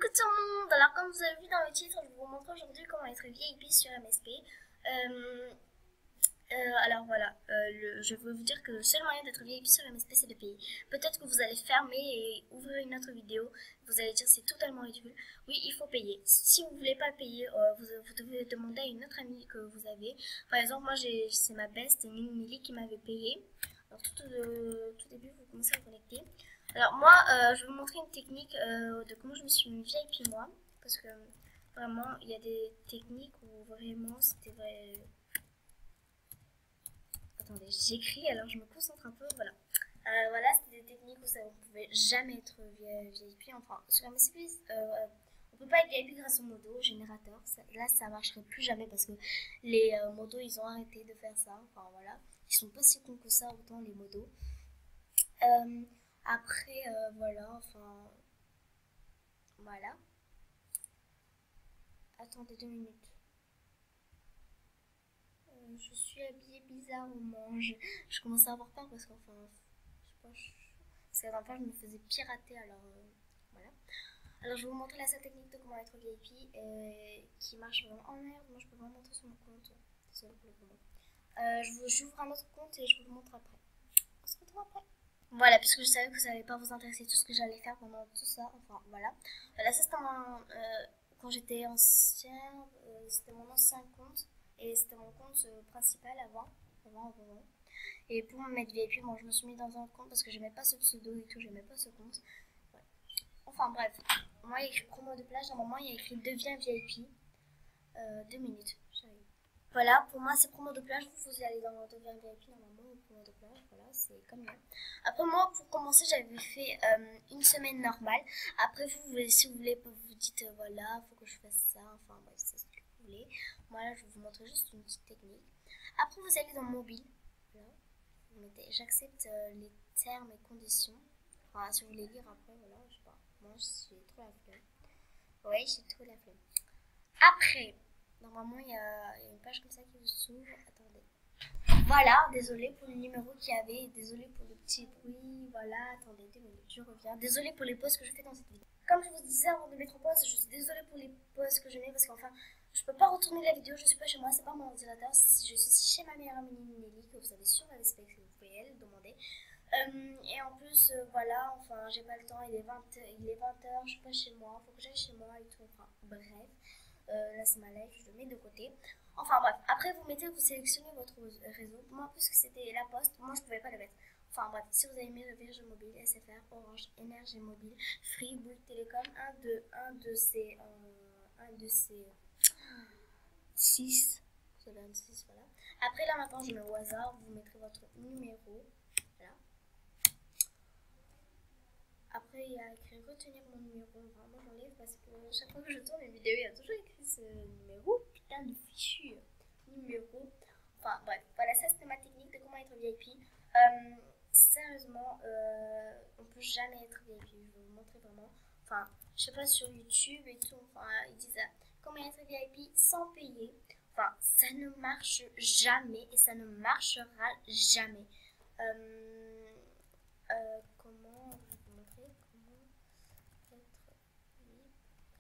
Coucou tout le monde. Alors comme vous avez vu dans le titre, je vais vous montrer aujourd'hui comment être VIP sur MSP. Alors voilà, je veux vous dire que le seul moyen d'être VIP sur MSP c'est de payer. Peut-être que vous allez fermer et ouvrir une autre vidéo, vous allez dire c'est totalement ridicule. Oui, il faut payer. Si vous voulez pas payer, vous devez demander à une autre amie que vous avez. Par exemple, moi c'est ma best, Mili qui m'avait payé. Alors tout début, vous commencez à vous connecter. Alors moi, je vais vous montrer une technique de comment je me suis mis VIP moi, parce que vraiment, il y a des techniques où vraiment c'était vrai. Attendez, j'écris alors je me concentre un peu, voilà. Voilà, c'est des techniques où ça, vous ne pouvez jamais être VIP, enfin sur MSP, on peut pas être VIP grâce au modo, au générateur, là ça marcherait plus jamais parce que les modos ils ont arrêté de faire ça, enfin voilà, ils sont pas si cons que ça autant les modos. Après, voilà, enfin, voilà. Attendez 2 minutes. Je suis habillée bizarrement. Je commence à avoir peur parce qu'enfin, je sais pas, parce qu'à la fin je me faisais pirater alors voilà. Alors je vais vous montrer la seule technique de comment être VIP qui marche vraiment. Oh merde, moi je peux pas montrer sur mon compte. Désolée pour le moment. J'ouvre un autre compte et je vous le montre après. On se retrouve après. Voilà, puisque je savais que ça n'allait pas vous intéresser tout ce que j'allais faire pendant tout ça. Enfin, voilà. Voilà, ça c'était quand j'étais ancien, c'était mon ancien compte. Et c'était mon compte principal avant. Et pour me mettre VIP, bon, je me suis mis dans un compte parce que j'aimais pas ce pseudo et tout, j'aimais pas ce compte. Ouais. Enfin bref, moi il y a écrit promo de plage, normalement il y a écrit deviens VIP. 2 minutes, j'arrive. Voilà, pour moi c'est promo de plage, vous allez dans deviens VIP normalement ou promo de plage, voilà, c'est comme ça. Après moi pour commencer j'avais fait une semaine normale. Après vous, si vous voulez, vous dites voilà, faut que je fasse ça, enfin bref, c'est ce que vous voulez. Moi là je vais vous montrer juste une petite technique. Après vous allez dans mobile, voilà, vous mettez j'accepte les termes et conditions. Enfin si vous voulez lire après, voilà, je sais pas, moi j'ai trop la flemme. Oui, j'ai trop la flemme. Après, normalement, il y a une page comme ça qui vous s'ouvre. Attendez. Voilà, désolé pour le numéro qu'il y avait. Désolé pour le petit bruit. Voilà, attendez 2 minutes, je reviens. Désolé pour les pauses que je fais dans cette vidéo. Comme je vous disais avant de mettre en pause, je suis désolée pour les pauses que je mets parce qu'enfin, je peux pas retourner la vidéo. Je suis pas chez moi, c'est pas mon ordinateur. Je suis chez ma meilleure amie Nelly, que vous avez sur la specs, vous pouvez elle demander. Et en plus, voilà, enfin, j'ai pas le temps, il est 20h, je suis pas chez moi, faut que j'aille chez moi et tout, enfin, bref. Là c'est ma live, je le mets de côté. Enfin bref, après vous sélectionnez votre réseau. Moi, puisque c'était la poste, moi je pouvais pas le mettre. Enfin bref, si vous avez mis le Virgin Mobile, SFR, Orange, Énergie Mobile, Free, Bouygues Télécom, un de ces 6. Vous avez un 6, voilà. Après là maintenant, je mets au hasard, vous mettrez votre numéro. Voilà. Après, il y a écrit retenir mon numéro. Enfin, moi j'enlève parce que chaque fois que je tourne une vidéo, il y a toujours écrit ce numéro. Putain de fichu numéro. Enfin, bref, voilà, ça c'était ma technique de comment être VIP. Sérieusement, on peut jamais être VIP. Je vais vous montrer vraiment. Enfin, je sais pas, sur YouTube et tout, enfin, ils disent comment être VIP sans payer. Enfin, ça ne marche jamais et ça ne marchera jamais. Comment vous montrer comment être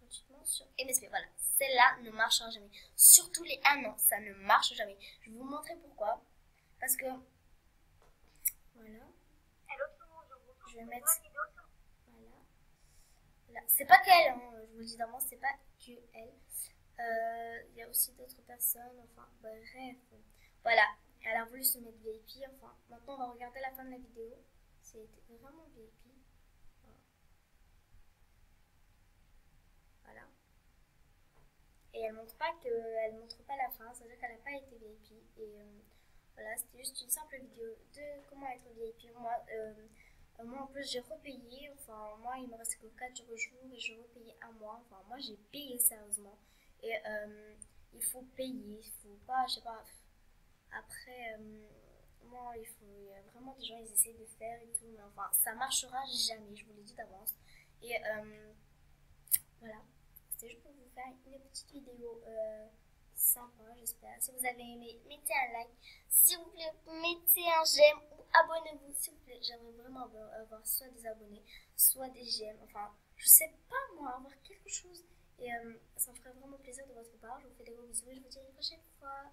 gratuitement sur MSP. Voilà, celle-là ne marchera jamais. Surtout les 1 an, ça ne marche jamais. Je vais vous montrer pourquoi. Parce que, voilà, je vais mettre, voilà, voilà. C'est pas qu'elle, hein, je vous le dis d'avance, c'est pas que elle. Il y a aussi d'autres personnes, enfin, bref. Voilà, elle a voulu se mettre VIP, enfin, maintenant on va regarder la fin de la vidéo. C'était vraiment VIP. Voilà. Et elle montre pas la fin, c'est-à-dire qu'elle n'a pas été VIP. Et voilà, c'était juste une simple vidéo de comment être VIP. Moi en plus j'ai repayé, enfin moi il me reste que 4 jours et je repayais un mois. Enfin moi j'ai payé sérieusement. Et il faut payer, il faut pas, je sais pas. Après, moi il y a vraiment des gens ils essaient de faire et tout, mais enfin ça marchera jamais, je vous l'ai dit d'avance. Et voilà. C'était juste pour vous faire une petite vidéo sympa, j'espère. Si vous avez aimé, mettez un like. S'il vous plaît, mettez un j'aime ou abonnez-vous. S'il vous plaît, j'aimerais vraiment avoir soit des abonnés, soit des j'aime. Enfin, je sais pas moi, avoir quelque chose. Et ça me ferait vraiment plaisir de votre part. Je vous fais des gros bisous et je vous dis à une prochaine fois.